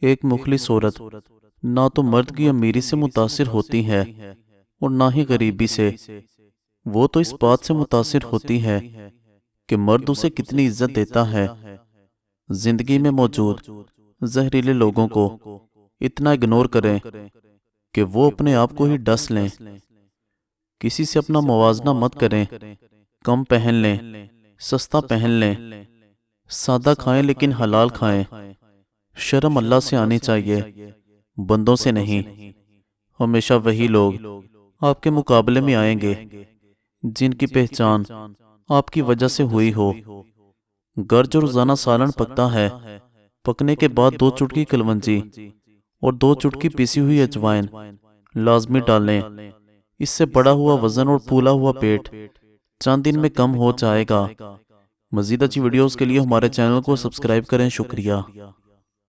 एक मुखलिस औरत ना तो मर्द की अमीरी से मुतासिर होती है और ना ही गरीबी से। वो तो इस बात से मुतासिर होती है कि मर्द उसे कितनी इज्जत देता है। जिंदगी में मौजूद जहरीले लोगों को इतना इग्नोर करें कि वो अपने आप को ही डस लें। किसी से अपना मुवाजना मत करें। कम पहन लें, सस्ता पहन लें, सादा खाएं लेकिन हलाल खाएं। शर्म अल्लाह से आनी चाहिए, बंदों से नहीं। हमेशा वही लोग आपके मुकाबले में आएंगे जिनकी पहचान आपकी वजह से हुई हो। घर जो रोजाना सालन पकता है, पकने के बाद 2 चुटकी कलवंजी और 2 चुटकी पिसी हुई अजवाइन लाजमी डालें। इससे बड़ा हुआ वजन और फूला हुआ पेट चंद दिन में कम हो जाएगा। मज़ीद अच्छी वीडियोस के लिए हमारे चैनल को सब्सक्राइब करें। शुक्रिया।